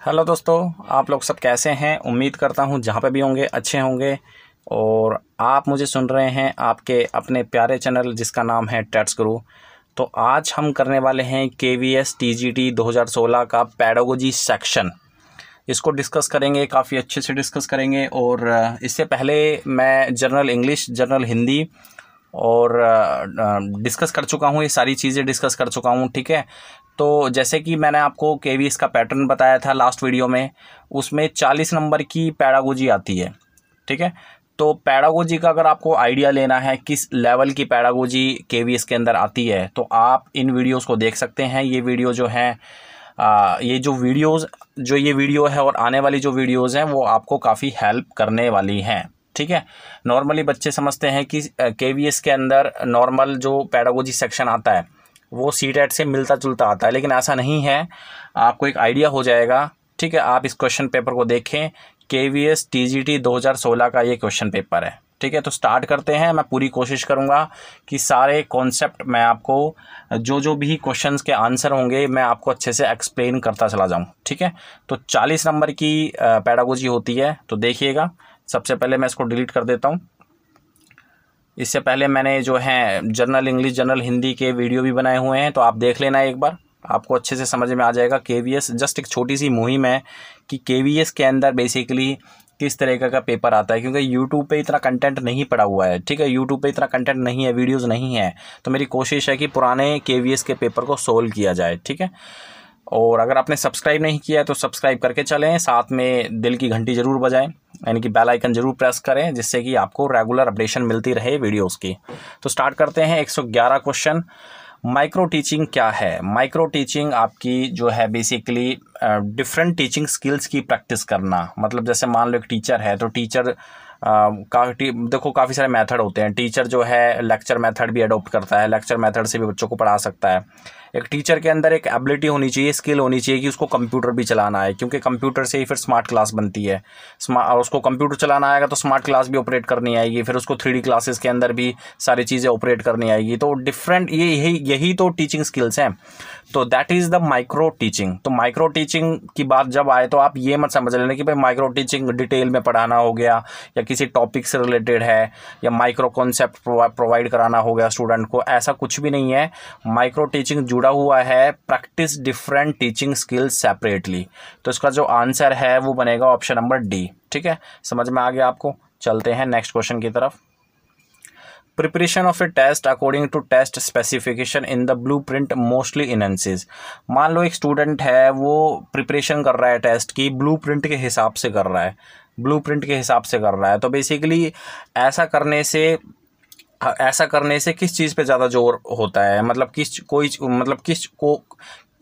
Hello दोस्तों, आप लोग सब कैसे हैं। उम्मीद करता हूं जहां पे भी होंगे अच्छे होंगे। और आप मुझे सुन रहे हैं आपके अपने प्यारे चैनल जिसका नाम है टेट्स गुरु। तो आज हम करने वाले हैं KVS TGT 2016 का पैडागोजी सेक्शन। इसको डिस्कस करेंगे, काफ़ी अच्छे से डिस्कस करेंगे। और इससे पहले मैं जनरल इंग्लिश, जनरल हिंदी और डिस्कस कर चुका हूँ, ये सारी चीज़ें डिस्कस कर चुका हूँ। ठीक है, तो जैसे कि मैंने आपको KVS का पैटर्न बताया था लास्ट वीडियो में, उसमें 40 नंबर की पैडागोजी आती है। ठीक है, तो पैडागोजी का अगर आपको आइडिया लेना है किस लेवल की पैडागोजी KVS के अंदर आती है, तो आप इन वीडियोस को देख सकते हैं। ये वीडियो जो है ये वीडियो है और आने वाली जो वीडियोज़ हैं वो आपको काफ़ी हेल्प करने वाली हैं। ठीक है, नॉर्मली बच्चे समझते हैं कि KVS के अंदर नॉर्मल जो पैडागोजी सेक्शन आता है वो CTET से मिलता जुलता आता है, लेकिन ऐसा नहीं है। आपको एक आइडिया हो जाएगा। ठीक है, आप इस क्वेश्चन पेपर को देखें। KVS TGT 2016 का ये क्वेश्चन पेपर है। ठीक है, तो स्टार्ट करते हैं। मैं पूरी कोशिश करूंगा कि सारे कॉन्सेप्ट मैं आपको जो भी क्वेश्चंस के आंसर होंगे मैं आपको अच्छे से एक्सप्लेन करता चला जाऊं। ठीक है, तो 40 नंबर की पैडागोजी होती है। तो देखिएगा, सबसे पहले मैं इसको डिलीट कर देता हूँ। इससे पहले मैंने जो है जनरल इंग्लिश, जनरल हिंदी के वीडियो भी बनाए हुए हैं, तो आप देख लेना एक बार, आपको अच्छे से समझ में आ जाएगा। KVS जस्ट एक छोटी सी मुहिम है कि KVS के अंदर बेसिकली किस तरीके का पेपर आता है, क्योंकि यूट्यूब पे इतना कंटेंट नहीं पड़ा हुआ है। ठीक है, यूट्यूब पे इतना कंटेंट नहीं है, वीडियोज़ नहीं है। तो मेरी कोशिश है कि पुराने KVS के पेपर को सोल्व किया जाए। ठीक है, और अगर आपने सब्सक्राइब नहीं किया है तो सब्सक्राइब करके चलें, साथ में दिल की घंटी ज़रूर बजाएं, यानी कि बेल आइकन ज़रूर प्रेस करें, जिससे कि आपको रेगुलर अपडेशन मिलती रहे वीडियोस की। तो स्टार्ट करते हैं। 111 क्वेश्चन। माइक्रो टीचिंग क्या है? माइक्रो टीचिंग आपकी जो है बेसिकली डिफरेंट टीचिंग स्किल्स की प्रैक्टिस करना। मतलब जैसे मान लो एक टीचर है, तो टीचर देखो काफ़ी सारे मेथड होते हैं। टीचर जो है लेक्चर मेथड भी अडोप्ट करता है, लेक्चर मेथड से भी बच्चों को पढ़ा सकता है। एक टीचर के अंदर एक एबिलिटी होनी चाहिए, स्किल होनी चाहिए कि उसको कंप्यूटर भी चलाना है, क्योंकि कंप्यूटर से ही फिर स्मार्ट क्लास बनती है। और उसको कंप्यूटर चलाना आएगा तो स्मार्ट क्लास भी ऑपरेट करनी आएगी, फिर उसको 3D क्लासेस के अंदर भी सारी चीज़ें ऑपरेट करनी आएगी। तो डिफरेंट यही तो टीचिंग स्किल्स हैं। तो that is the micro teaching. तो माइक्रो टीचिंग की बात जब आए तो आप ये मत समझ लेना कि भाई माइक्रो टीचिंग डिटेल में पढ़ाना हो गया, या किसी टॉपिक से रिलेटेड है, या माइक्रो कॉन्सेप्ट प्रोवाइड कराना हो गया स्टूडेंट को। ऐसा कुछ भी नहीं है। माइक्रो टीचिंग जुड़ा हुआ है practice different teaching skills separately. तो इसका जो आंसर है वो बनेगा ऑप्शन नंबर D। ठीक है, समझ में आ गया आपको। चलते हैं नेक्स्ट क्वेश्चन की तरफ। Preparation of a test according to test specification in the blueprint mostly enhances. मान लो एक स्टूडेंट है, वो प्रिपरेशन कर रहा है टेस्ट की, ब्लूप्रिंट के हिसाब से कर रहा है, ब्लूप्रिंट के हिसाब से कर रहा है। तो बेसिकली ऐसा करने से किस चीज़ पे ज़्यादा जोर होता है? मतलब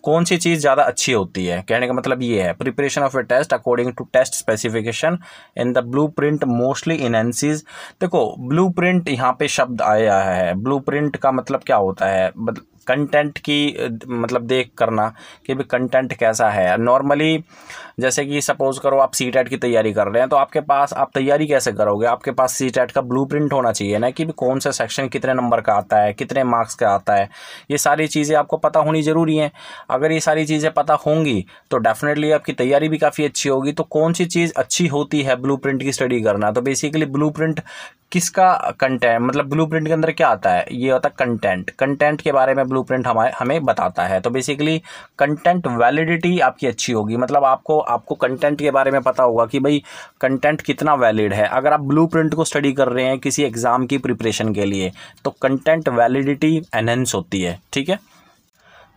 कौन सी चीज़ ज़्यादा अच्छी होती है? कहने का मतलब ये है, preparation of a test according to test specification in the blueprint mostly enhances. देखो, ब्लूप्रिंट यहाँ पे शब्द आया है। ब्लूप्रिंट का मतलब क्या होता है? मतलब कंटेंट की मतलब देख करना कि भाई कंटेंट कैसा है। नॉर्मली जैसे कि सपोज करो आप CTET की तैयारी कर रहे हैं, तो आपके पास आप तैयारी कैसे करोगे? आपके पास CTET का ब्लूप्रिंट होना चाहिए ना, कि कौन सा सेक्शन कितने नंबर का आता है, कितने मार्क्स का आता है। ये सारी चीज़ें आपको पता होनी ज़रूरी हैं। अगर ये सारी चीज़ें पता होंगी तो डेफिनेटली आपकी तैयारी भी काफ़ी अच्छी होगी। तो कौन सी चीज़ अच्छी होती है ब्लूप्रिंट की स्टडी करना? तो बेसिकली ब्लूप्रिंट किसका कंटेंट, मतलब ब्लूप्रिंट के अंदर क्या आता है? ये होता है कंटेंट। कंटेंट के बारे में ब्लूप्रिंट हमें बताता है। तो बेसिकली कंटेंट वैलिडिटी आपकी अच्छी होगी। मतलब आपको कंटेंट के बारे में पता होगा कि भाई कंटेंट कितना वैलिड है। अगर आप ब्लूप्रिंट को स्टडी कर रहे हैं किसी एग्जाम की प्रिपरेशन के लिए, तो कंटेंट वैलिडिटी एनहेंस होती है। ठीक है,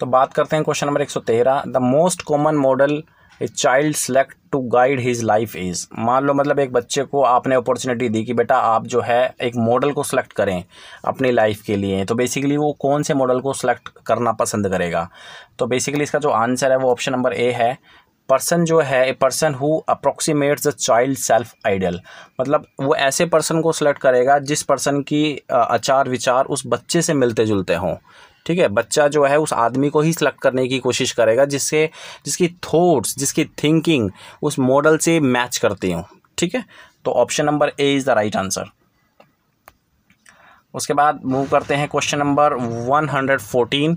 तो बात करते हैं question number 113। The most common model a child select to guide his life is. मान लो मतलब एक बच्चे को आपने अपॉर्चुनिटी दी कि बेटा आप जो है एक मॉडल को सिलेक्ट करें अपनी लाइफ के लिए, तो बेसिकली वो कौन से मॉडल को सिलेक्ट करना पसंद करेगा? तो बेसिकली इसका जो आंसर है वो ऑप्शन नंबर A है। पर्सन जो है, a person who approximates the child self ideal. मतलब वो ऐसे पर्सन को सिलेक्ट करेगा जिस पर्सन की आचार विचार उस बच्चे से मिलते जुलते हों। ठीक है, बच्चा जो है उस आदमी को ही सिलेक्ट करने की कोशिश करेगा जिसकी थॉट्स, जिसकी थिंकिंग उस मॉडल से मैच करती हों। ठीक है, तो option number A is the right answer. उसके बाद मूव करते हैं question number 114,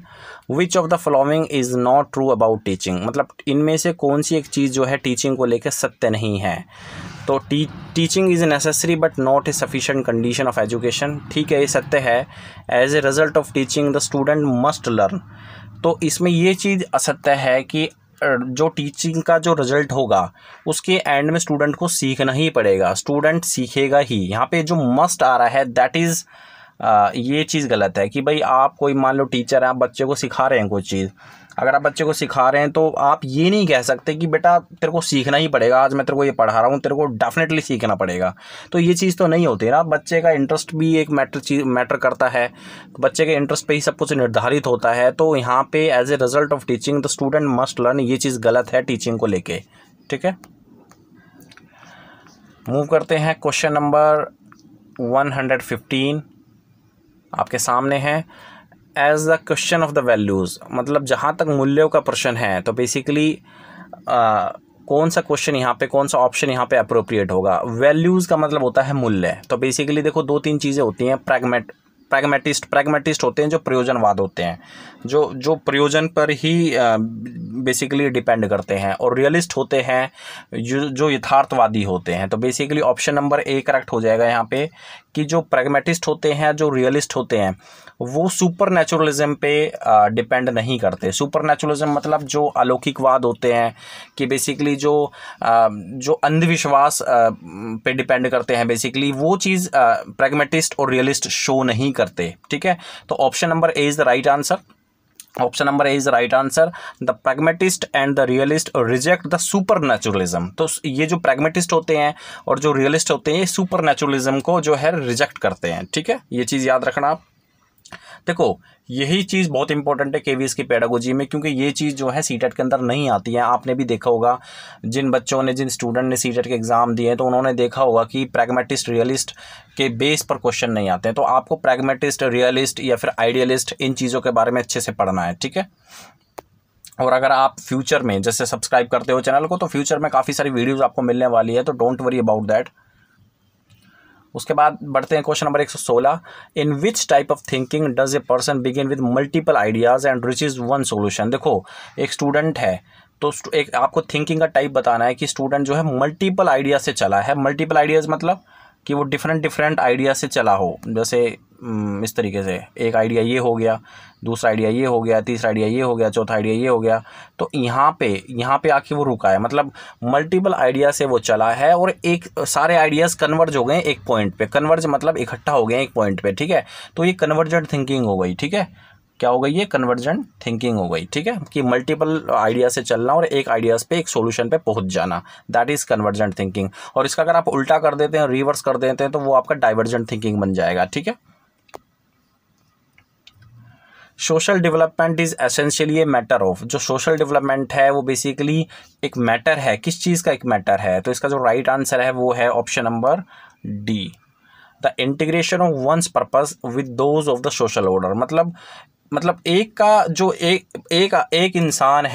which of the following is not true about teaching, मतलब इनमें से कौन सी एक चीज़ जो है टीचिंग को लेकर सत्य नहीं है। तो teaching is necessary but not a sufficient condition of education, ठीक है, ये सत्य है। As a result of teaching the student must learn, तो इसमें ये चीज़ असत्य है कि जो टीचिंग का जो रिजल्ट होगा उसके एंड में स्टूडेंट को सीखना ही पड़ेगा, स्टूडेंट सीखेगा ही। यहाँ पे जो मस्ट आ रहा है दैट इज़ ये चीज़ गलत है कि भाई आप कोई मान लो टीचर हैं, आप बच्चे को सिखा रहे हैं कोई चीज़, अगर आप बच्चे को सिखा रहे हैं तो आप ये नहीं कह सकते कि बेटा तेरे को सीखना ही पड़ेगा, आज मैं तेरे को ये पढ़ा रहा हूँ, तेरे को डेफिनेटली सीखना पड़ेगा। तो ये चीज़ तो नहीं होती ना, बच्चे का इंटरेस्ट भी एक मैटर करता है, बच्चे के इंटरेस्ट पे ही सब कुछ निर्धारित होता है। तो यहाँ पे as a result of teaching the student must learn, ये चीज़ गलत है टीचिंग को लेके, ठीक है। मूव करते हैं क्वेश्चन नंबर 115 आपके सामने है। As the question of the values, मतलब जहाँ तक मूल्यों का प्रश्न है तो बेसिकली कौन सा क्वेश्चन यहाँ पे, कौन सा ऑप्शन यहाँ पे अप्रोप्रिएट होगा। वैल्यूज़ का मतलब होता है मूल्य। तो बेसिकली देखो 2-3 चीज़ें होती हैं। प्रैग्मेटिस्ट होते हैं जो प्रयोजनवाद होते हैं, जो प्रयोजन पर ही बेसिकली डिपेंड करते हैं, और रियलिस्ट होते हैं जो यथार्थवादी होते हैं। तो basically option number A correct हो जाएगा यहाँ पे कि जो प्रैग्मेटिस्ट होते हैं, जो रियलिस्ट होते हैं, वो सुपर नेचुरलिज्म पे डिपेंड नहीं करते। सुपर नेचुरलिज्म मतलब जो अलौकिकवाद होते हैं कि बेसिकली जो अंधविश्वास पे डिपेंड करते हैं, बेसिकली वो चीज़ प्रैग्मेटिस्ट और रियलिस्ट शो नहीं करते, ठीक है। तो option number A is the right answer. Option number A is the right answer. The pragmatist and the realist reject the super naturalism. तो ये जो प्रैग्मेटिस्ट होते हैं और जो रियलिस्ट होते हैं, ये सुपर नेचुरलिज्म को जो है रिजेक्ट करते हैं, ठीक है। ये चीज़ याद रखना आप। देखो यही चीज़ बहुत इंपॉर्टेंट है केवीएस की पेडागोजी में, क्योंकि ये चीज़ जो है सीटेट के अंदर नहीं आती है। आपने भी देखा होगा, जिन बच्चों ने, जिन स्टूडेंट ने सीटेट के एग्ज़ाम दिए तो उन्होंने देखा होगा कि प्रैग्मेटिस्ट रियलिस्ट के बेस पर क्वेश्चन नहीं आते हैं। तो आपको प्रैग्मेटिस्ट, रियलिस्ट या फिर आइडियलिस्ट, इन चीज़ों के बारे में अच्छे से पढ़ना है, ठीक है। और अगर आप फ्यूचर में जैसे सब्सक्राइब करते हो चैनल को, तो फ्यूचर में काफ़ी सारी वीडियोज़ आपको मिलने वाली है, तो डोंट वरी अबाउट दैट। उसके बाद बढ़ते हैं question number 116। In which type of thinking does a person begin with multiple ideas and reaches one solution. देखो एक स्टूडेंट है तो एक आपको थिंकिंग का टाइप बताना है कि स्टूडेंट जो है मल्टीपल आइडिया से चला है। मल्टीपल आइडियाज़ मतलब कि वो डिफरेंट आइडिया से चला हो। जैसे इस तरीके से एक आइडिया ये हो गया, दूसरा आइडिया ये हो गया, तीसरा आइडिया ये हो गया, चौथा आइडिया ये हो गया। तो यहाँ पे आके वो रुका है, मतलब मल्टीपल आइडिया से वो चला है और एक सारे आइडियाज़ कन्वर्ज हो गए एक पॉइंट पे। कन्वर्ज मतलब इकट्ठा हो गए एक पॉइंट पे, ठीक है। तो ये कन्वर्जेंट थिंकिंग हो गई, ठीक है। क्या हो गई? ये कन्वर्जेंट थिंकिंग हो गई, ठीक है, कि मल्टीपल आइडिया से चलना और एक आइडियाज़ पे, एक सॉल्यूशन पे पहुंच जाना, दैट इज़ कन्वर्जेंट थिंकिंग। और इसका अगर आप उल्टा कर देते हैं, रिवर्स कर देते हैं, तो वो आपका डाइवर्जेंट थिंकिंग बन जाएगा, ठीक है। Social development is essentially a matter of. जो सोशल डेवलपमेंट है वो बेसिकली एक मैटर है। किस चीज़ का एक मैटर है? तो इसका जो राइट आंसर है वो है option number D, the integration of one's purpose with those of the social order. मतलब एक का जो एक इंसान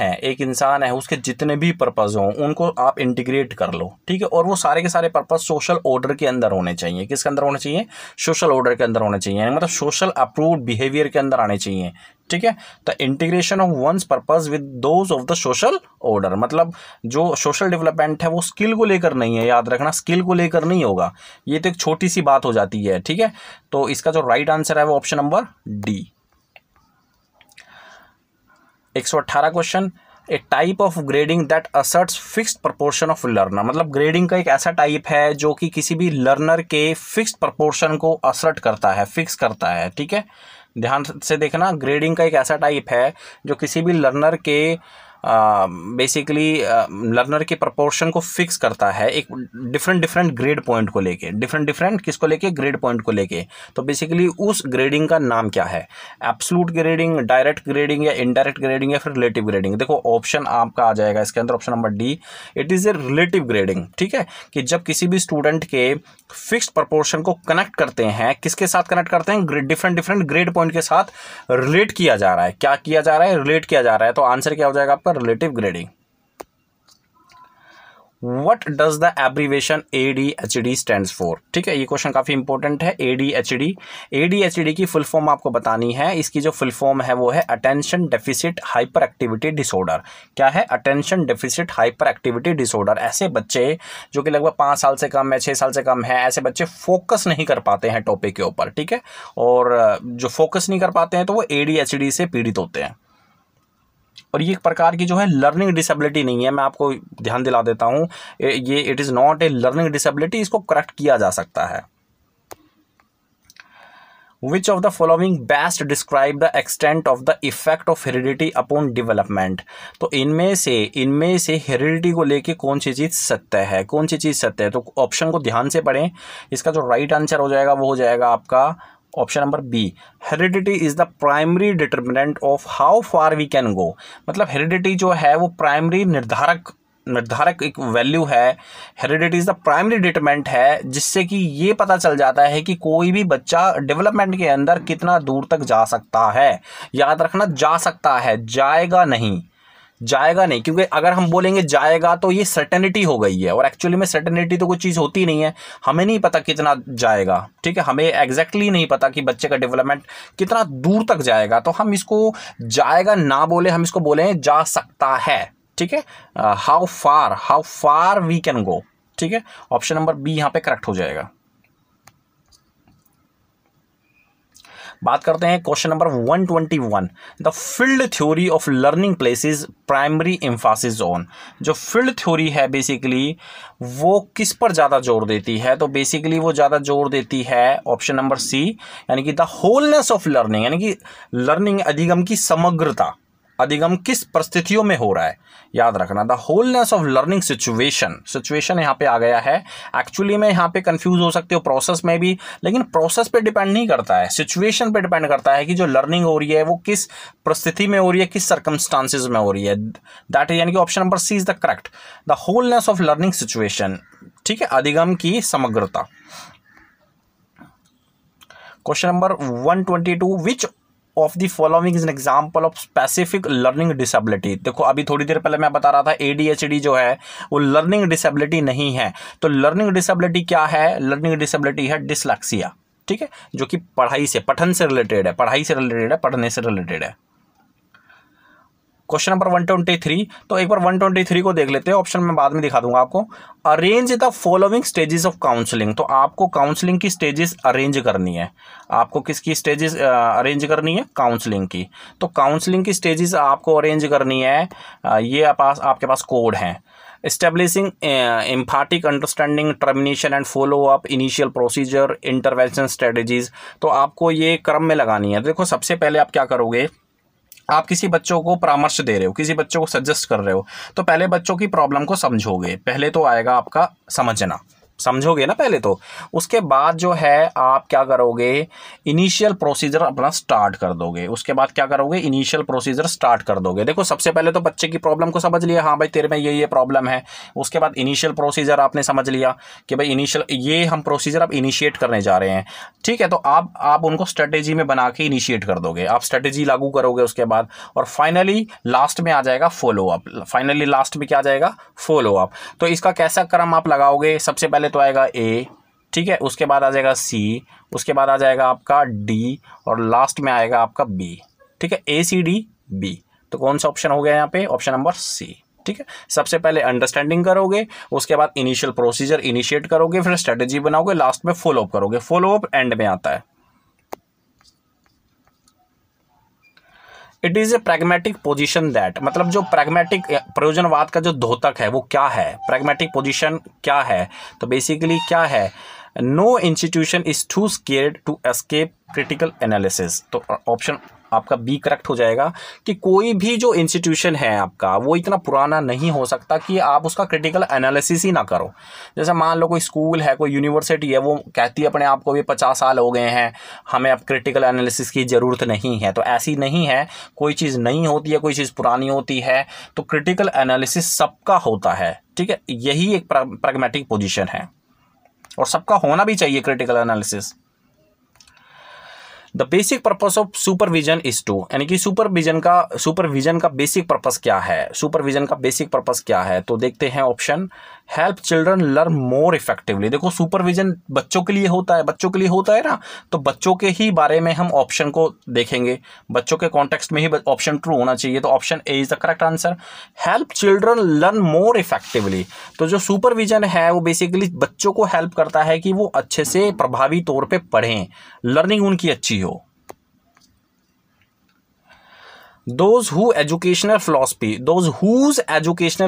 है, उसके जितने भी पर्पस हों उनको आप इंटीग्रेट कर लो, ठीक है। और वो सारे के सारे पर्पस सोशल ऑर्डर के अंदर होने चाहिए। किसके अंदर होने चाहिए? सोशल ऑर्डर के अंदर होने चाहिए, मतलब सोशल अप्रूव्ड बिहेवियर के अंदर आने चाहिए, ठीक है। The integration of one's purpose with those of the social order, मतलब जो सोशल डेवलपमेंट है वो स्किल को लेकर नहीं है, याद रखना, स्किल को लेकर नहीं होगा। ये तो एक छोटी सी बात हो जाती है, ठीक है। तो इसका जो राइट आंसर है वो option number D. 118 question. A type of grading that assets fixed proportion of learner. मतलब ग्रेडिंग का एक ऐसा टाइप है जो कि किसी भी लर्नर के फिक्स्ड प्रपोर्शन को असर्ट करता है, फिक्स करता है, ठीक है। ध्यान से देखना, ग्रेडिंग का एक ऐसा टाइप है जो किसी भी लर्नर के बेसिकली लर्नर के प्रपोर्शन को फिक्स करता है, एक डिफरेंट ग्रेड पॉइंट को लेके, डिफरेंट किसको लेके? ग्रेड पॉइंट को लेके। तो बेसिकली उस ग्रेडिंग का नाम क्या है? एब्सोल्यूट ग्रेडिंग, डायरेक्ट ग्रेडिंग या इनडायरेक्ट ग्रेडिंग या फिर रिलेटिव ग्रेडिंग। देखो ऑप्शन आपका आ जाएगा इसके अंदर, option number D, it is a relative grading, ठीक है। कि जब किसी भी स्टूडेंट के फिक्स्ड प्रपोर्शन को कनेक्ट करते हैं, किसके साथ कनेक्ट करते हैं? डिफरेंट ग्रेड पॉइंट के साथ रिलेट किया जा रहा है। क्या किया जा रहा है? रिलेट किया जा रहा है। तो आंसर क्या हो जाएगा आपका? Relative grading. What does the abbreviation ADHD stands for. ठीक है, ये क्वेश्चन काफ़ी इंपॉर्टेंट है। ADHD की फुल फॉर्म आपको बतानी है। इसकी जो फुल फॉर्म है वो है attention deficit hyper activity disorder. क्या है? Attention deficit hyper activity disorder. ऐसे बच्चे जो कि लगभग 5 साल से कम है, 6 साल से कम है, ऐसे बच्चे फोकस नहीं कर पाते हैं टॉपिक के ऊपर। ठीक है, और जो फोकस नहीं कर पाते हैं तो वो ADHD से पीड़ित होते हैं। और ये एक प्रकार की जो है लर्निंग डिसेबिलिटी नहीं है, मैं आपको ध्यान दिला देता हूं, ये it is not a learning disability, इसको करेक्ट किया जा सकता है। Which of the following best describe the extent of the effect of heredity upon development? तो इनमें से हेरिडिटी को लेके कौन सी चीज़ सत्य है, कौन सी चीज़ सत्य है? तो ऑप्शन को ध्यान से पढ़ें। इसका जो राइट आंसर हो जाएगा वो हो जाएगा आपका option number B. Heredity is the primary determinant of how far we can go. मतलब हेरिडिटी जो है वो प्राइमरी निर्धारक एक वैल्यू है। Heredity is the primary determinant है, जिससे कि ये पता चल जाता है कि कोई भी बच्चा डेवलपमेंट के अंदर कितना दूर तक जा सकता है। याद रखना, जा सकता है, जाएगा नहीं, क्योंकि अगर हम बोलेंगे जाएगा तो ये सर्टेनिटी हो गई है, और एक्चुअली में सर्टेनिटी तो कोई चीज़ होती नहीं है। हमें नहीं पता कितना जाएगा। ठीक है, हमें एग्जैक्टली नहीं पता कि बच्चे का डेवलपमेंट कितना दूर तक जाएगा, तो हम इसको जाएगा ना बोले, हम इसको बोले जा सकता है। ठीक है, how far we can go. ठीक है, ऑप्शन नंबर बी यहां पे करेक्ट हो जाएगा। बात करते हैं question number 121। The field theory of learning places primary Mphasis on. जो फील्ड थ्योरी है बेसिकली वो किस पर ज़्यादा जोर देती है? तो बेसिकली वो ज़्यादा जोर देती है ऑप्शन नंबर सी, यानी कि द होलनेस ऑफ लर्निंग, यानी कि लर्निंग अधिगम की समग्रता। अधिगम किस परिस्थितियों में हो रहा है, याद रखना। The wholeness of learning situation यहाँ पे आ गया है। एक्चुअली में यहाँ पे कंफ्यूज हो सकते हो प्रोसेस में भी, लेकिन प्रोसेस पे डिपेंड नहीं करता है, सिचुएशन पे डिपेंड करता है कि जो लर्निंग हो रही है वो किस परिस्थिति में हो रही है, किस सर्कमस्टांसिस में हो रही है। दैट यानी कि option number C is the correct, the wholeness of learning situation. ठीक है, अधिगम की समग्रता। Question number 122, which of the following is an example of specific learning disability. देखो, अभी थोड़ी देर पहले मैं बता रहा था ADHD जो है वो लर्निंग डिसेबिलिटी नहीं है। तो लर्निंग डिसेबिलिटी क्या है? लर्निंग डिसेबिलिटी है डिसलेक्सिया। ठीक है, जो कि पढ़ाई से, पठन से रिलेटेड है, पढ़ने से रिलेटेड है। क्वेश्चन नंबर 123, तो एक बार 123 को देख लेते हैं, ऑप्शन मैं बाद में दिखा दूंगा आपको। Arrange the following stages of counselling. तो आपको काउंसलिंग की स्टेजेस अरेंज करनी है। आपको किसकी स्टेजेस अरेंज करनी है? काउंसलिंग की। तो काउंसलिंग की स्टेजेस आपको अरेंज करनी है। ये आपके पास कोड हैं। Establishing एम्फैटिक understanding, termination and follow up, initial procedure, intervention strategies. तो आपको ये क्रम में लगानी है। देखो, सबसे पहले आप क्या करोगे, आप किसी बच्चों को परामर्श दे रहे हो, किसी बच्चों को सजेस्ट कर रहे हो, तो पहले बच्चों की प्रॉब्लम को समझोगे। पहले तो आएगा आपका समझना, समझोगे ना पहले तो। उसके बाद जो है आप क्या करोगे, इनिशियल प्रोसीजर अपना स्टार्ट कर दोगे। उसके बाद क्या करोगे, इनिशियल प्रोसीजर स्टार्ट कर दोगे। देखो, सबसे पहले तो बच्चे की प्रॉब्लम को समझ लिया, हाँ भाई तेरे में ये प्रॉब्लम है। उसके बाद इनिशियल प्रोसीजर आपने समझ लिया कि भाई इनिशियल ये हम प्रोसीजर अब इनिशिएट करने जा रहे हैं। ठीक है, तो आप उनको स्ट्रेटेजी में बना के इनिशिएट कर दोगे, आप स्ट्रेटेजी लागू करोगे उसके बाद, और फाइनली लास्ट में आ जाएगा फॉलो अप। Follow up. तो इसका कैसा क्रम आप लगाओगे? सबसे पहले तो आएगा ए, ठीक है, उसके बाद आ जाएगा सी, उसके बाद आ जाएगा आपका डी, और लास्ट में आएगा आपका बी। ठीक है, ACDB। तो कौन सा ऑप्शन हो गया यहाँ पे? Option number C. ठीक है, सबसे पहले अंडरस्टैंडिंग करोगे, उसके बाद इनिशियल प्रोसीजर इनिशिएट करोगे, फिर स्ट्रेटेजी बनाओगे, लास्ट में फॉलो अप करोगे। फॉलो अप एंड में आता है। It is A pragmatic position that, मतलब जो प्रैग्मेटिक प्रयोजनवाद का जो द्योतक है वो क्या है? प्रैग्मेटिक पोजिशन क्या है? तो बेसिकली क्या है, no institution is too scared to escape critical analysis. तो ऑप्शन आपका बी करेक्ट हो जाएगा कि कोई भी जो इंस्टीट्यूशन है आपका वो इतना पुराना नहीं हो सकता कि आप उसका क्रिटिकल एनालिसिस ही ना करो। जैसे मान लो कोई स्कूल है, कोई यूनिवर्सिटी है, वो कहती है अपने आप को भी 50 साल हो गए हैं, हमें अब क्रिटिकल एनालिसिस की ज़रूरत नहीं है। तो ऐसी नहीं है, कोई चीज़ नई होती है, कोई चीज़ पुरानी होती है, तो क्रिटिकल एनालिसिस सबका होता है। ठीक है, यही एक प्रैग्मेटिक पोजिशन है और सबका होना भी चाहिए critical analysis. The basic purpose of supervision is to, यानी कि सुपरविजन का बेसिक पर्पस क्या है, सुपरविजन का बेसिक पर्पस क्या है, तो देखते हैं option, help children learn more effectively. देखो सुपरविजन बच्चों के लिए होता है ना, तो बच्चों के ही बारे में हम ऑप्शन को देखेंगे, बच्चों के कॉन्टेक्स्ट में ही ऑप्शन ट्रू होना चाहिए, तो option A is the correct answer, help children learn more effectively. तो जो सुपरविजन है वो बेसिकली बच्चों को हेल्प करता है कि वो अच्छे से प्रभावी तौर पे पढ़ें, लर्निंग उनकी अच्छी हो। Those whose educational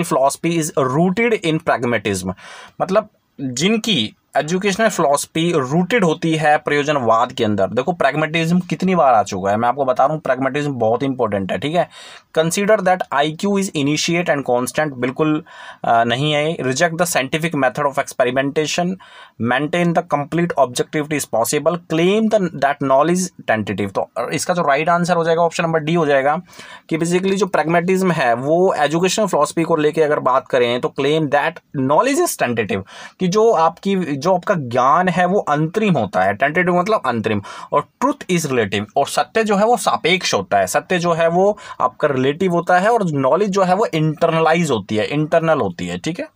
philosophy is rooted in pragmatism, मतलब जिनकी एजुकेशनल फिलॉसफी रूटेड होती है प्रयोजनवाद के अंदर। देखो प्रैग्मेटिज्म कितनी बार आ चुका है, मैं आपको बता रहा हूँ, प्रैग्मेटिज्म बहुत इंपॉर्टेंट है, ठीक है। Consider that IQ is initiate and constant, बिल्कुल नहीं है। Reject the scientific method of experimentation, maintain the complete objectivity is possible, claim that knowledge tentative. तो इसका जो राइट आंसर हो जाएगा ऑप्शन नंबर डी हो जाएगा, कि बेसिकली जो प्रैग्मेटिज्म है वो एजुकेशनल फिलॉसफी को लेकर अगर बात करें तो claim that knowledge is tentative, कि जो आपका ज्ञान है वो अंतरिम होता है, टेंटेटिव मतलब अंतरिम, और ट्रुथ इज रिलेटिव, और सत्य जो है वो सापेक्ष होता है, सत्य जो है वो आपका रिलेटिव होता है, और नॉलेज जो है वो इंटरनलाइज होती है, इंटरनल होती है, ठीक है।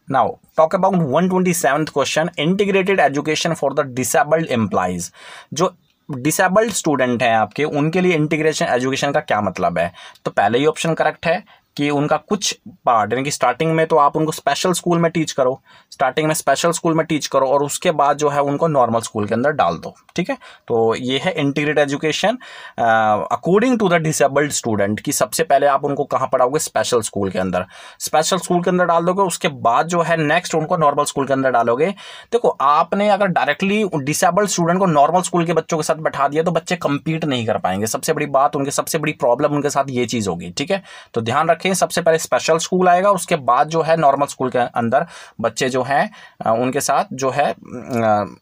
Now talk about 127th question, integrated education for the disabled employees. जो डिसेबल्ड स्टूडेंट हैं आपके, उनके लिए इंटीग्रेशन एजुकेशन का क्या मतलब है, तो पहले ही ऑप्शन करेक्ट है कि उनका कुछ पार्ट, यानी कि स्टार्टिंग में तो आप उनको स्पेशल स्कूल में टीच करो, और उसके बाद जो है उनको नॉर्मल स्कूल के अंदर डाल दो, ठीक है। तो ये है integrated education according to the disabled student, कि सबसे पहले आप उनको कहाँ पढ़ाओगे, स्पेशल स्कूल के अंदर डाल दोगे, उसके बाद जो है नेक्स्ट उनको नॉर्मल स्कूल के अंदर डालोगे। देखो आपने अगर डायरेक्टली डिसेबल्ड स्टूडेंट को नॉर्मल स्कूल के बच्चों के साथ बैठा दिया तो बच्चे कंपीट नहीं कर पाएंगे, सबसे बड़ी बात, सबसे बड़ी प्रॉब्लम उनके साथ ये चीज़ होगी, ठीक है। तो ध्यान रखें, सबसे पहले स्पेशल स्कूल आएगा, उसके बाद जो है नॉर्मल स्कूल के अंदर बच्चे जो हैं उनके साथ जो है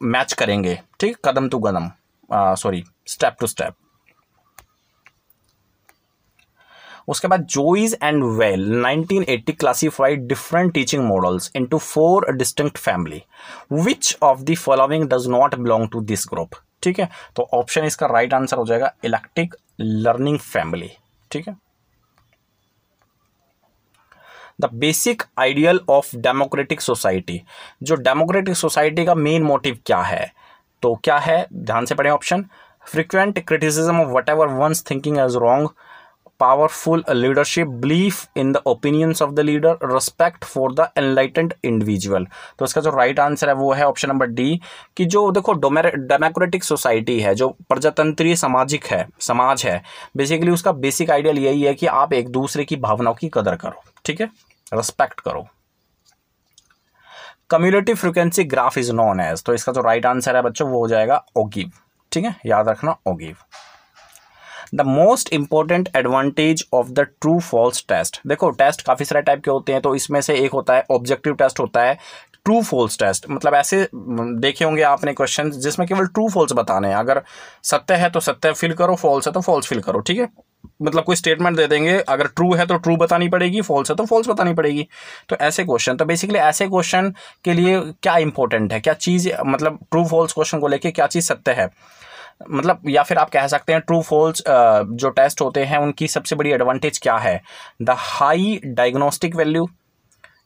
मैच करेंगे, ठीक, कदम टू कदम, स्टेप टू स्टेप। उसके बाद Joyce and Weil 1980 classified different teaching models into 4 distinct family, which of the following does not belong to this group, ठीक है। तो ऑप्शन इसका राइट आंसर हो जाएगा इलेक्टिक लर्निंग फैमिली, ठीक है। The basic ideal of democratic society, जो democratic society का मेन मोटिव क्या है, तो क्या है, ध्यान से पढ़ें option, frequent criticism of whatever one's thinking as wrong, powerful leadership, belief in the opinions of the leader, respect for the enlightened individual. तो इसका जो राइट आंसर है वो है ऑप्शन नंबर डी, कि जो देखो डेमोक्रेटिक सोसाइटी है, जो प्रजातंत्रीय समाज है, बेसिकली उसका बेसिक आइडियल यही है कि आप एक दूसरे की भावनाओं की कदर करो, ठीक है, रिस्पेक्ट करो। Cumulative frequency graph is known as, तो इसका जो राइट आंसर है बच्चों वो हो जाएगा ओगिव, ठीक है, याद रखना ogive. The most important advantage of the true false test, देखो टेस्ट काफी सारे टाइप के होते हैं, तो इसमें से एक होता है ऑब्जेक्टिव टेस्ट, होता है ट्रू फॉल्स टेस्ट, मतलब ऐसे देखे होंगे आपने क्वेश्चन जिसमें केवल ट्रू फॉल्स बताने हैं, अगर सत्य है तो सत्य फिल करो, फॉल्स है तो फॉल्स फिल करो, ठीक है। मतलब कोई स्टेटमेंट दे देंगे, अगर ट्रू है तो ट्रू बतानी पड़ेगी, फॉल्स है तो फॉल्स बतानी पड़ेगी, तो ऐसे क्वेश्चन। तो बेसिकली ऐसे क्वेश्चन के लिए क्या इंपॉर्टेंट है, क्या चीज़, मतलब ट्रू फॉल्स क्वेश्चन को लेके क्या चीज़ सत्य है, मतलब, या फिर आप कह सकते हैं ट्रू फॉल्स जो टेस्ट होते हैं उनकी सबसे बड़ी एडवांटेज क्या है, the high diagnostic value,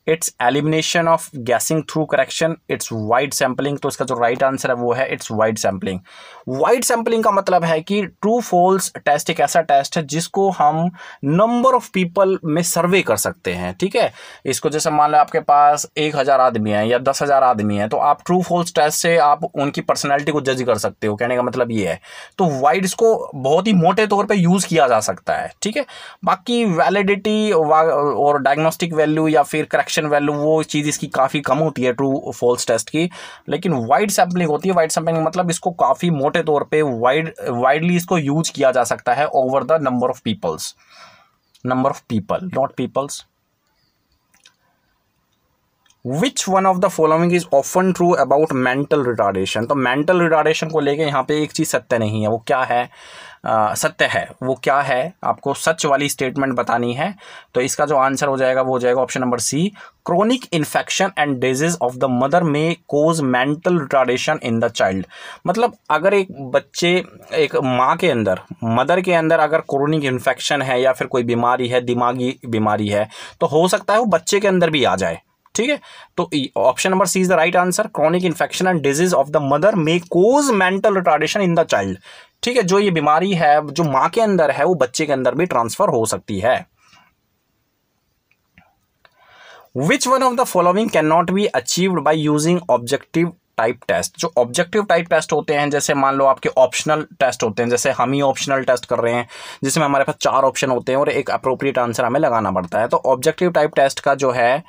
it's elimination of guessing through correction, it's wide sampling. तो इसका जो राइट आंसर है वो है it's wide sampling. Wide sampling का मतलब है कि ट्रू फॉल्स टेस्ट एक ऐसा टेस्ट है जिसको हम नंबर ऑफ पीपल में सर्वे कर सकते हैं, ठीक है। इसको जैसे मान लो आपके पास 1000 आदमी हैं या 10,000 आदमी हैं, तो आप ट्रू फॉल्स टेस्ट से आप उनकी पर्सनैलिटी को जज कर सकते हो, कहने का मतलब ये है। तो वाइड इसको बहुत ही मोटे तौर पर यूज़ किया जा सकता है, ठीक है। बाकी वैलिडिटी और डायग्नोस्टिक वैल्यू या फिर करेक्शन वैल्यू, वो चीज़ इसकी काफ़ी कम होती है ट्रू फॉल्स टेस्ट की, लेकिन वाइड सैम्पलिंग होती है। वाइड सैम्पलिंग मतलब इसको काफ़ी मोटे तौर पे वाइडली इसको यूज किया जा सकता है over the number of people, not peoples. Which one of the following is often true about mental retardation. तो मेंटल रिटार्डेशन को लेके यहाँ पे एक चीज़ सत्य नहीं है, वो क्या है, सत्य है, वो क्या है, आपको सच वाली स्टेटमेंट बतानी है। तो इसका जो आंसर हो जाएगा वो हो जाएगा option number C, chronic infection and disease of the mother may cause mental retardation in the child. मतलब अगर एक बच्चे, एक माँ के अंदर, मदर के अंदर अगर क्रोनिक इन्फेक्शन है या फिर कोई बीमारी है, दिमागी बीमारी है, तो हो सकता है वो बच्चे के अंदर भी आ जाए। ठीक है, तो option number C is the right answer, chronic infection and disease of the mother may cause mental retardation in the child. ठीक है, जो ये बीमारी है जो माँ के अंदर है वो बच्चे के अंदर भी ट्रांसफर हो सकती है। Which one of the following can not be achieved by using objective type test. जो ऑब्जेक्टिव टाइप टेस्ट होते हैं, जैसे मान लो आपके ऑप्शनल टेस्ट होते हैं, जैसे हम ही ऑप्शनल टेस्ट कर रहे हैं जिसमें हमारे पास 4 ऑप्शन होते हैं और एक अप्रोप्रिएट आंसर हमें लगाना पड़ता है। तो ऑब्जेक्टिव टाइप टेस्ट का जो है,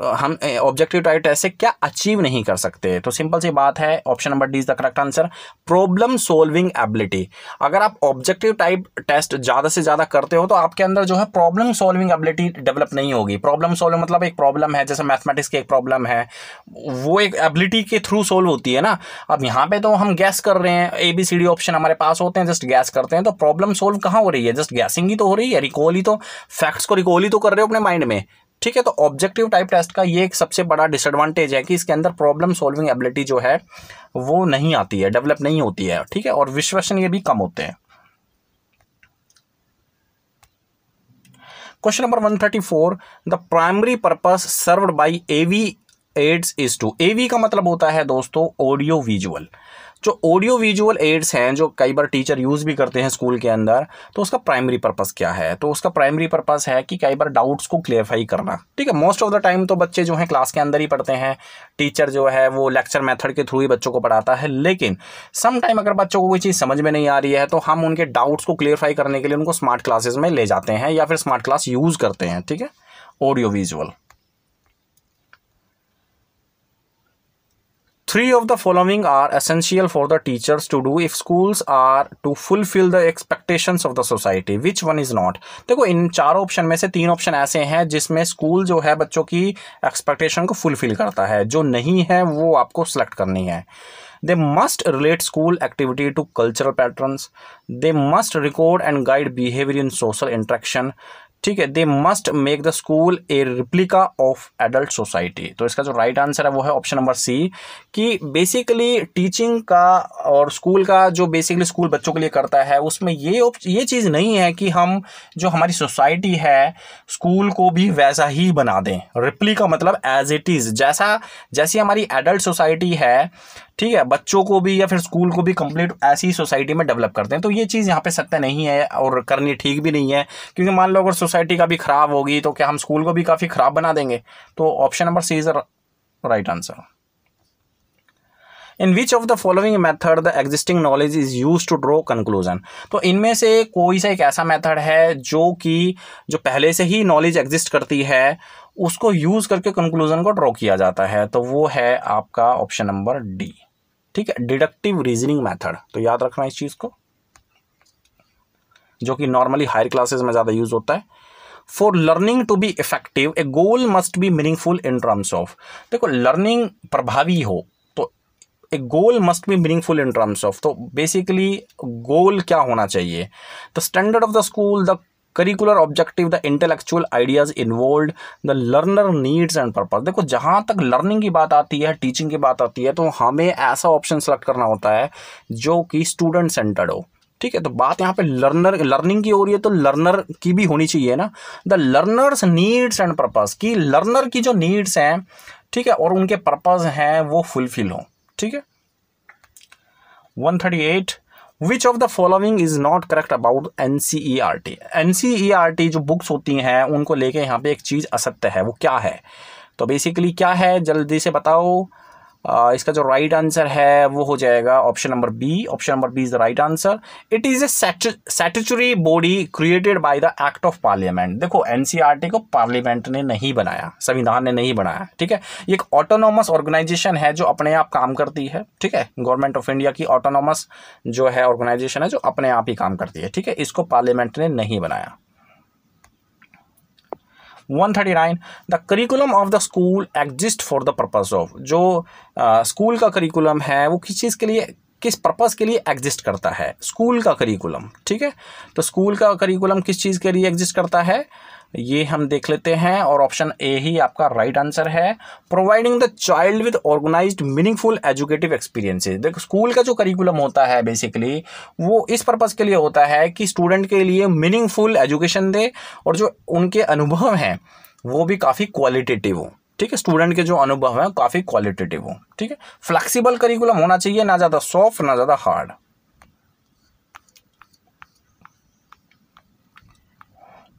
हम ऑब्जेक्टिव टाइप टेस्ट से क्या अचीव नहीं कर सकते, तो सिंपल सी बात है, option number D is the correct answer, problem solving ability. अगर आप ऑब्जेक्टिव टाइप टेस्ट ज़्यादा से ज़्यादा करते हो तो आपके अंदर जो है प्रॉब्लम सॉल्विंग एबिलिटी डेवलप नहीं होगी। प्रॉब्लम सॉल्विंग मतलब एक प्रॉब्लम है, जैसे मैथमेटिक्स की एक प्रॉब्लम है, वो एक एबिलिटी के थ्रू सोल्व होती है ना। अब यहाँ पे तो हम गैस कर रहे हैं, ABCD ऑप्शन हमारे पास होते हैं, जस्ट गैस करते हैं, तो प्रॉब्लम सोल्व कहाँ हो रही है, जस्ट गैसिंग ही तो हो रही है, रिकॉल ही तो, फैक्ट्स को रिकॉल ही तो कर रहे हो अपने माइंड में। ठीक है, तो ऑब्जेक्टिव टाइप टेस्ट का ये एक सबसे बड़ा डिसएडवांटेज है कि इसके अंदर प्रॉब्लम सॉल्विंग एबिलिटी जो है वो नहीं आती है, डेवलप नहीं होती है। ठीक है, और विश्वसनीय भी कम होते हैं। Question number 134, the primary purpose served by AV aids is to. AV का मतलब होता है दोस्तों ऑडियो विजुअल। जो ऑडियो विजुअल एड्स हैं जो कई बार टीचर यूज़ भी करते हैं स्कूल के अंदर, तो उसका प्राइमरी पर्पस क्या है, तो उसका प्राइमरी पर्पस है कि कई बार डाउट्स को क्लियरफाई करना। ठीक है, मोस्ट ऑफ द टाइम तो बच्चे जो हैं क्लास के अंदर ही पढ़ते हैं, टीचर जो है वो लेक्चर मेथड के थ्रू ही बच्चों को पढ़ाता है, लेकिन सम टाइम अगर बच्चों को कोई चीज़ समझ में नहीं आ रही है तो हम उनके डाउट्स को क्लियरफाई करने के लिए उनको स्मार्ट क्लासेस में ले जाते हैं या फिर स्मार्ट क्लास यूज़ करते हैं। ठीक है, audio visual. 3 of the following are essential for the teachers to do if schools are to fulfill the expectations of the society. Which one is not? देखो, इन 4 ऑप्शन में से 3 ऑप्शन ऐसे हैं जिसमें स्कूल जो है बच्चों की एक्सपेक्टेशन को फुलफिल करता है, जो नहीं है वो आपको सेलेक्ट करनी है। They must relate school activity to cultural patterns. They must record and guide behavior in social interaction. ठीक है, they must make the school A replica of adult society. तो इसका जो राइट आंसर है वो है ऑप्शन नंबर सी, कि basically teaching का और स्कूल का जो बेसिकली स्कूल बच्चों के लिए करता है उसमें ये चीज़ नहीं है कि हम जो हमारी सोसाइटी है स्कूल को भी वैसा ही बना दें। रिप्लिका मतलब एज इट इज़, जैसी हमारी एडल्ट सोसाइटी है, ठीक है, बच्चों को भी या फिर स्कूल को भी कंप्लीट ऐसी सोसाइटी में डेवलप करते हैं। तो ये चीज़ यहाँ पे सत्य नहीं है और करनी ठीक भी नहीं है, क्योंकि मान लो अगर सोसाइटी का भी खराब होगी तो क्या हम स्कूल को भी काफ़ी खराब बना देंगे। तो option number C is the right answer. In which of the following method the existing knowledge is use to draw conclusion. तो इनमें से कोई सा एक ऐसा मेथड है जो पहले से ही नॉलेज एग्जिस्ट करती है उसको यूज करके कंक्लूजन को ड्रॉ किया जाता है, तो वो है आपका ऑप्शन नंबर डी। ठीक है, डिडक्टिव रीजनिंग मेथड। तो याद रखना इस चीज को, जो कि नॉर्मली हायर क्लासेस में ज्यादा यूज होता है। For learning to be effective a goal must be meaningful in terms of. देखो, लर्निंग प्रभावी हो तो a goal must be meaningful in terms of. तो बेसिकली गोल क्या होना चाहिए, the standard of the school, the curricular objective, the intellectual ideas involve, the learner needs and purpose. देखो, जहाँ तक लर्निंग की बात आती है, टीचिंग की बात आती है, तो हमें ऐसा ऑप्शन सेलेक्ट करना होता है जो कि स्टूडेंट सेंटर्ड हो। ठीक है, तो बात यहाँ पे लर्निंग की हो रही है तो लर्नर की भी होनी चाहिए ना। The learners needs and purpose, की लर्नर की जो नीड्स हैं, ठीक है, और उनके पर्पस हैं वो फुलफिल हो। ठीक है, 138, विच of the following is not correct about NCERT। NCERT जो बुक्स होती हैं उनको लेके यहाँ पे एक चीज़ असत्य है, वो क्या है, तो बेसिकली क्या है जल्दी से बताओ। इसका जो राइट आंसर है वो हो जाएगा option number B. Option number B is the right answer. It is a statutory body created by the act of parliament. देखो, NCERT को पार्लियामेंट ने नहीं बनाया, संविधान ने नहीं बनाया। ठीक है, ये एक ऑटोनॉमस ऑर्गेनाइजेशन है जो अपने आप काम करती है। ठीक है, गवर्नमेंट ऑफ इंडिया की ऑटोनॉमस जो है ऑर्गेनाइजेशन है जो अपने आप ही काम करती है। ठीक है, इसको पार्लियामेंट ने नहीं बनाया। 139 the curriculum of the school exist for the purpose of, जो स्कूल का करिकुलम है वो किस चीज़ के लिए, किस पर्पस के लिए एग्जिस्ट करता है, स्कूल का करिकुलम। ठीक है, तो स्कूल का करिकुलम किस चीज़ के लिए एग्जिस्ट करता है ये हम देख लेते हैं, और ऑप्शन ए ही आपका राइट आंसर है। Providing the child with organised meaningful educative experiences. देखो स्कूल का जो करिकुलम होता है बेसिकली वो इस पर्पस के लिए होता है कि स्टूडेंट के लिए मीनिंगफुल एजुकेशन दे, और जो उनके अनुभव हैं वो भी काफ़ी क्वालिटेटिव हो। ठीक है, स्टूडेंट के जो अनुभव हैं काफ़ी क्वालिटेटिव हो। ठीक है, फ्लेक्सिबल करिकुलम होना चाहिए, ना ज़्यादा सॉफ्ट ना ज़्यादा हार्ड।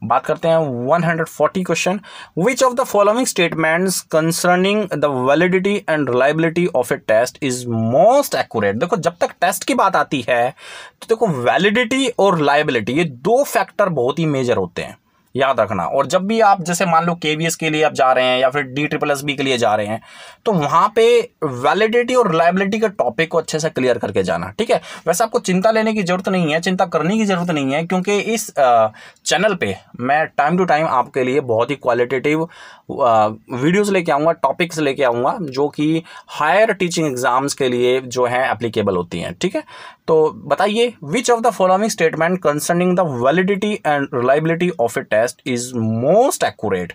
बात करते हैं 140 question. Which of the following statements concerning the validity and reliability of a test is most accurate. देखो जब तक टेस्ट की बात आती है तो देखो वैलिडिटी और रिलायबिलिटी ये दो फैक्टर बहुत ही मेजर होते हैं, याद रखना। और जब भी आप जैसे मान लो केवीएस के लिए आप जा रहे हैं या फिर DSSB के लिए जा रहे हैं तो वहां पे वैलिडिटी और रिलायबिलिटी के टॉपिक को अच्छे से क्लियर करके जाना। ठीक है, वैसे आपको चिंता लेने की जरूरत नहीं है, चिंता करने की जरूरत नहीं है, क्योंकि इस चैनल पे मैं टाइम टू टाइम आपके लिए बहुत ही क्वालिटेटिव वीडियोस लेके आऊँगा, टॉपिक्स लेके आऊँगा जो कि हायर टीचिंग एग्जाम्स के लिए जो है एप्लीकेबल होती हैं। ठीक है, तो बताइए which of the following statement concerning the validity and reliability of a test is most accurate.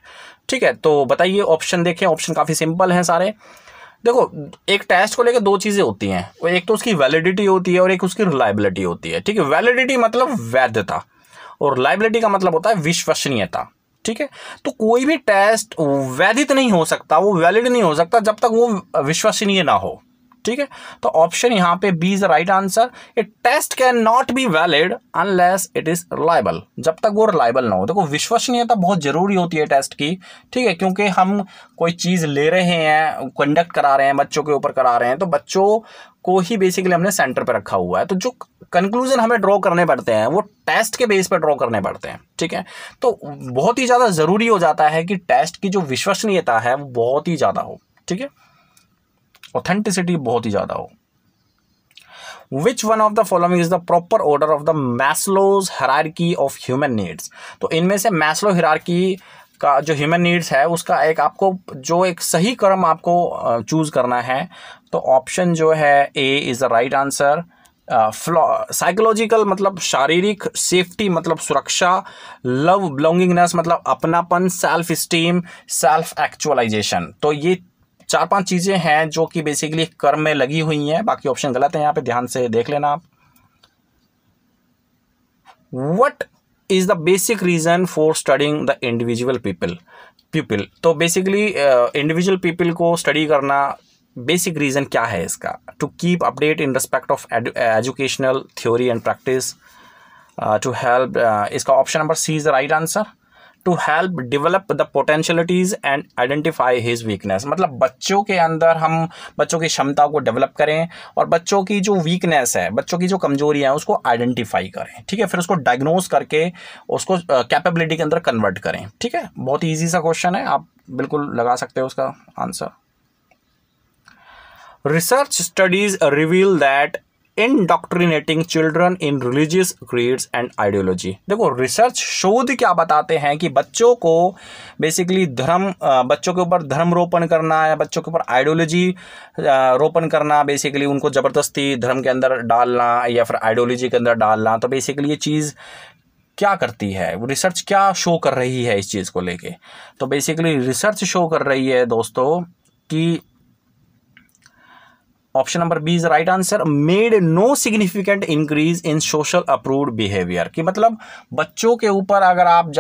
ठीक है, तो बताइए ऑप्शन देखें, ऑप्शन काफ़ी सिंपल हैं सारे। देखो एक टेस्ट को लेकर दो चीज़ें होती हैं, एक तो उसकी वैलिडिटी होती है और एक उसकी रिलायबिलिटी होती है। ठीक है, वैलिडिटी मतलब वैधता और रिलायबिलिटी का मतलब होता है विश्वसनीयता। ठीक है, तो कोई भी टेस्ट वैधित नहीं हो सकता, वो वैलिड नहीं हो सकता जब तक वो विश्वसनीय ना हो। ठीक है, तो ऑप्शन यहाँ पे B is the right answer. A test can not be valid unless it is reliable, जब तक वो रिलायबल ना हो। देखो विश्वसनीयता बहुत जरूरी होती है टेस्ट की। ठीक है, क्योंकि हम कोई चीज़ ले रहे हैं, कंडक्ट करा रहे हैं, बच्चों के ऊपर करा रहे हैं, तो बच्चों को ही बेसिकली हमने सेंटर पे रखा हुआ है, तो जो कंक्लूजन हमें ड्रॉ करने पड़ते हैं वो टेस्ट के बेस पे ड्रॉ करने पड़ते हैं। ठीक है, तो बहुत ही ज़्यादा ज़रूरी हो जाता है कि टेस्ट की जो विश्वसनीयता है वो बहुत ही ज़्यादा हो। ठीक है, ऑथेंटिसिटी बहुत ही ज़्यादा हो। Which one of the following is the proper order of the Maslow's hierarchy of human needs? तो इनमें से मैस्लो हिरार्की का जो ह्यूमन नीड्स है उसका एक आपको जो एक सही क्रम आपको चूज करना है, तो ऑप्शन जो है A is the right answer. Psychological मतलब शारीरिक, सेफ्टी मतलब सुरक्षा, लव बिलोंगिंगनेस मतलब अपनापन, सेल्फ स्टीम, सेल्फ एक्चुअलाइजेशन। तो ये 4-5 चीज़ें हैं जो कि बेसिकली कर्म में लगी हुई हैं, बाकी ऑप्शन गलत है, यहाँ पे ध्यान से देख लेना आप। What is the basic reason for studying the individual people. तो बेसिकली इंडिविजुअल पीपल को स्टडी करना बेसिक रीजन क्या है इसका? To keep update in respect of educational theory and practice, to help, इसका option number C is the right answer. To help develop the potentialities and identify his weakness, मतलब बच्चों के अंदर हम बच्चों की क्षमता को डेवलप करें और बच्चों की जो वीकनेस है, बच्चों की जो कमजोरी है उसको आइडेंटिफाई करें। ठीक है, फिर उसको डायग्नोज करके उसको कैपेबिलिटी के अंदर कन्वर्ट करें। ठीक है, बहुत ही ईजी सा क्वेश्चन है, आप बिल्कुल लगा सकते हो उसका answer. Research studies reveal that indoctrinating children in religious creeds and ideology. देखो रिसर्च शोध क्या बताते हैं कि बच्चों को बेसिकली बच्चों के ऊपर धर्म रोपण करना या बच्चों के ऊपर आइडियोलॉजी रोपण करना, बेसिकली उनको ज़बरदस्ती धर्म के अंदर डालना या फिर आइडियोलॉजी के अंदर डालना, तो बेसिकली ये चीज़ क्या करती है, रिसर्च क्या शो कर रही है इस चीज़ को लेके? तो बेसिकली रिसर्च शो कर रही है दोस्तों कि option number B is right answer, made no significant increase in social approved behaviour. कि मतलब बच्चों के ऊपर अगर आप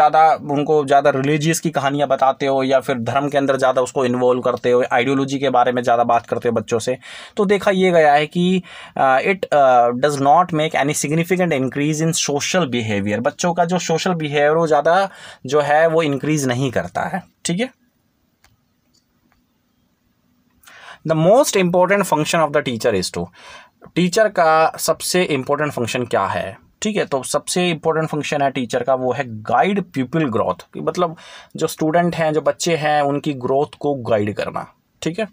उनको ज़्यादा रिलीजियस की कहानियाँ बताते हो या फिर धर्म के अंदर ज़्यादा उसको इन्वॉल्व करते हो, आइडियोलॉजी के बारे में ज़्यादा बात करते हो बच्चों से, तो देखा ये गया है कि it does not make any significant increase in social behaviour. बच्चों का जो सोशल बिहेवियर वो ज़्यादा जो है वो इंक्रीज नहीं करता है। ठीक है, the most important function of the teacher is to, teacher का सबसे इंपॉर्टेंट फंक्शन क्या है? ठीक है, तो सबसे इंपॉर्टेंट फंक्शन है टीचर का वो है गाइड पीपल ग्रोथ, मतलब जो स्टूडेंट हैं, जो बच्चे हैं, उनकी ग्रोथ को गाइड करना। ठीक है,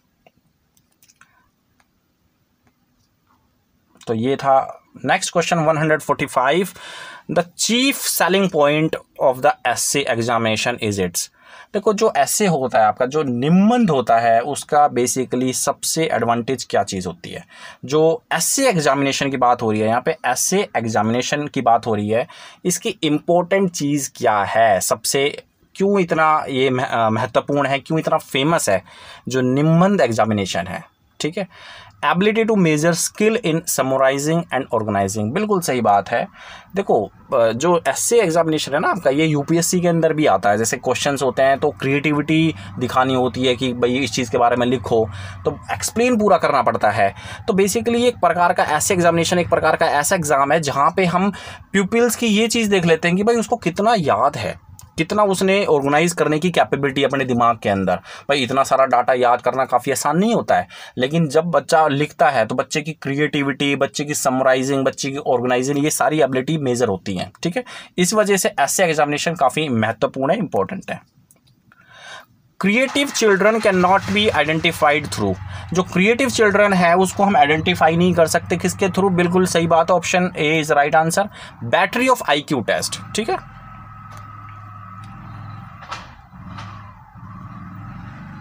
तो ये था। Next question 145, the chief selling point of the SA examination is its. देखो जो ऐसे होता है आपका, जो निबंध होता है, उसका बेसिकली सबसे एडवांटेज क्या चीज़ होती है, जो ऐसे एग्जामिनेशन की बात हो रही है, यहाँ पे ऐसे एग्जामिनेशन की बात हो रही है, इसकी इम्पोर्टेंट चीज़ क्या है, सबसे क्यों इतना ये महत्वपूर्ण है, क्यों इतना फेमस है जो निबंध एग्जामिनेशन है, ठीक है। Ability to measure skill in summarising and organising, बिल्कुल सही बात है। देखो जो ऐसे एग्जामिनेशन है ना आपका, ये यूपीएससी के अंदर भी आता है। जैसे क्वेश्चंस होते हैं तो क्रिएटिविटी दिखानी होती है कि भाई इस चीज़ के बारे में लिखो, तो एक्सप्लेन पूरा करना पड़ता है। तो बेसिकली एक प्रकार का ऐसे एग्जामिनेशन, एक प्रकार का ऐसा एग्ज़ाम है जहाँ पे हम प्यूपिल्स की ये चीज़ देख लेते हैं कि भाई उसको कितना याद है, कितना उसने ऑर्गेनाइज करने की कैपेबिलिटी अपने दिमाग के अंदर। भाई इतना सारा डाटा याद करना काफ़ी आसान नहीं होता है, लेकिन जब बच्चा लिखता है तो बच्चे की क्रिएटिविटी, बच्चे की समराइजिंग, बच्चे की ऑर्गेनाइजिंग, ये सारी एबिलिटी मेजर होती हैं, ठीक है। इस वजह से ऐसे एग्जामिनेशन काफ़ी महत्वपूर्ण है, इंपॉर्टेंट है। Creative children can not be identified through, जो क्रिएटिव चिल्ड्रन है उसको हम आइडेंटिफाई नहीं कर सकते, किसके थ्रू? बिल्कुल सही बात है, option A is right answer, battery of IQ test, ठीक है।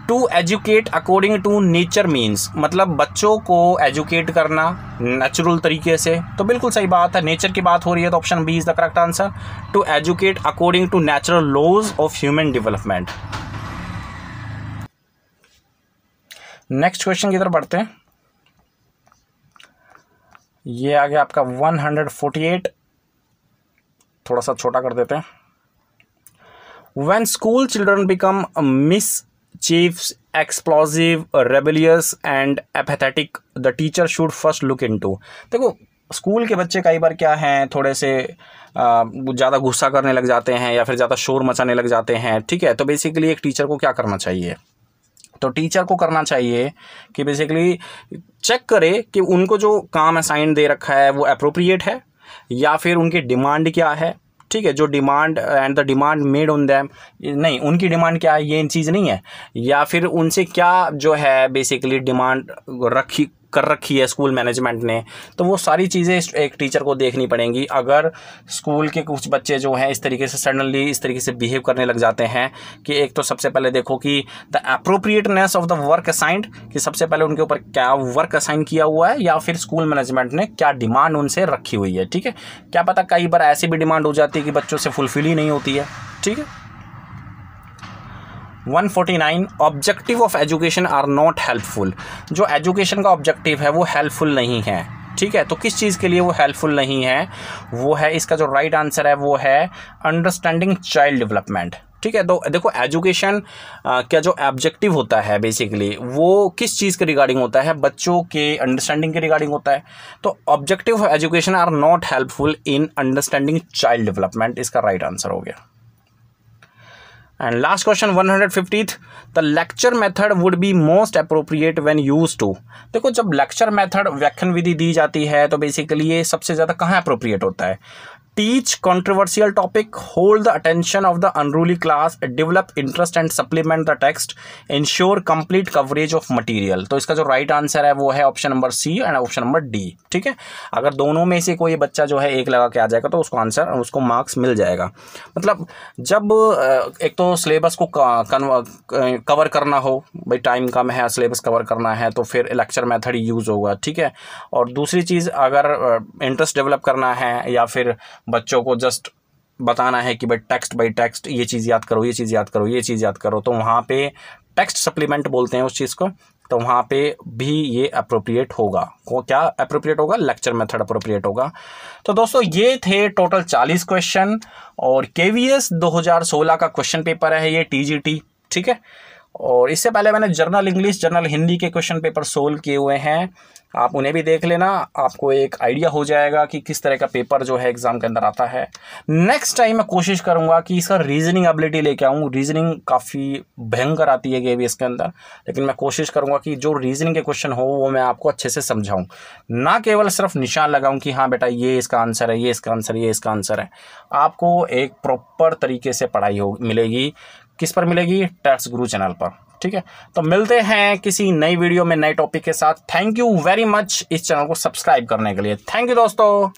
To educate according to nature means, मतलब बच्चों को एजुकेट करना नेचुरल तरीके से, तो बिल्कुल सही बात है, नेचर की बात हो रही है तो option B is the correct answer, to educate according to natural laws of human development. Next question की तरफ बढ़ते हैं। ये आ गया आपका 148, थोड़ा सा छोटा कर देते हैं। When school children become mischievous, explosive, rebellious and apathetic, the teacher should first look into। देखो स्कूल के बच्चे कई बार क्या हैं, थोड़े से ज़्यादा गुस्सा करने लग जाते हैं या फिर ज़्यादा शोर मचाने लग जाते हैं, ठीक है। तो बेसिकली एक टीचर को क्या करना चाहिए? तो टीचर को करना चाहिए कि बेसिकली चेक करे कि उनको जो काम असाइन दे रखा है वो अप्रोप्रिएट है या फिर उनकी डिमांड क्या है, ठीक है। जो demand and the demand made on them, नहीं उनकी डिमांड क्या है ये इन चीज़ नहीं है, या फिर उनसे क्या जो है बेसिकली डिमांड कर रखी है स्कूल मैनेजमेंट ने, तो वो सारी चीज़ें एक टीचर को देखनी पड़ेंगी। अगर स्कूल के कुछ बच्चे जो हैं इस तरीके से सडनली इस तरीके से बिहेव करने लग जाते हैं कि एक तो सबसे पहले देखो कि the appropriateness of the work assigned, कि सबसे पहले उनके ऊपर क्या वर्क असाइन किया हुआ है या फिर स्कूल मैनेजमेंट ने क्या डिमांड उनसे रखी हुई है, ठीक है। क्या पता कई बार ऐसी भी डिमांड हो जाती है कि बच्चों से फुलफिल ही नहीं होती है, ठीक है। 149, objective of education are not helpful, जो एजुकेशन का ऑब्जेक्टिव है वो हेल्पफुल नहीं है, ठीक है। तो किस चीज़ के लिए वो हेल्पफुल नहीं है? वो है, इसका जो राइट आंसर है वो है अंडरस्टैंडिंग चाइल्ड डेवलपमेंट, ठीक है। तो देखो एजुकेशन का जो ऑब्जेक्टिव होता है बेसिकली वो किस चीज़ के रिगार्डिंग होता है? बच्चों के अंडरस्टैंडिंग के रिगार्डिंग होता है। तो objective of education are not helpful in understanding child development, इसका राइट आंसर हो गया। And last question 150th, the lecture method would be most appropriate when used to. देखो जब लेक्चर मेथड व्याख्यान विधि दी जाती है तो बेसिकली ये सबसे ज़्यादा कहाँ अप्रोप्रिएट होता है? Teach controversial topic, hold the attention of the unruly class, develop interest and supplement the text, ensure complete coverage of material. तो इसका जो राइट आंसर है वो है option number C and option number D, ठीक है। अगर दोनों में से कोई बच्चा जो है एक लगा के आ जाएगा तो उसको आंसर, उसको मार्क्स मिल जाएगा। मतलब जब एक तो सिलेबस को कवर करना हो, भाई टाइम कम है, सिलेबस कवर करना है, तो फिर लेक्चर मेथड ही यूज़ होगा, ठीक है। और दूसरी चीज़ अगर इंटरेस्ट डेवलप करना है या फिर बच्चों को जस्ट बताना है कि भाई टेक्स्ट बाई टेक्स्ट ये चीज़ याद करो, ये चीज़ याद करो, ये चीज़ याद करो, तो वहाँ पे टेक्स्ट सप्लीमेंट बोलते हैं उस चीज़ को, तो वहाँ पे भी ये अप्रोप्रिएट होगा। क्या अप्रोप्रिएट होगा? लेक्चर मेथड अप्रोप्रिएट होगा। तो दोस्तों ये थे टोटल 40 क्वेश्चन और KVS 2016 का क्वेश्चन पेपर है ये TGT, ठीक है। और इससे पहले मैंने जर्नल इंग्लिश, जर्नल हिंदी के क्वेश्चन पेपर सोल्व किए हुए हैं, आप उन्हें भी देख लेना, आपको एक आइडिया हो जाएगा कि किस तरह का पेपर जो है एग्जाम के अंदर आता है। नेक्स्ट टाइम मैं कोशिश करूंगा कि इसका रीजनिंग एबिलिटी लेके आऊँ। रीजनिंग काफ़ी भयंकर आती है KVS के अंदर, लेकिन मैं कोशिश करूंगा कि जो रीजनिंग के क्वेश्चन हो वो मैं आपको अच्छे से समझाऊं, ना केवल सिर्फ निशान लगाऊं कि हाँ बेटा ये इसका आंसर है, ये इसका आंसर है, ये इसका आंसर है। आपको एक प्रॉपर तरीके से पढ़ाई मिलेगी। किस पर मिलेगी? टैक्स गुरु चैनल पर, ठीक है। तो मिलते हैं किसी नई वीडियो में नए टॉपिक के साथ। थैंक यू वेरी मच इस चैनल को सब्सक्राइब करने के लिए। थैंक यू दोस्तों।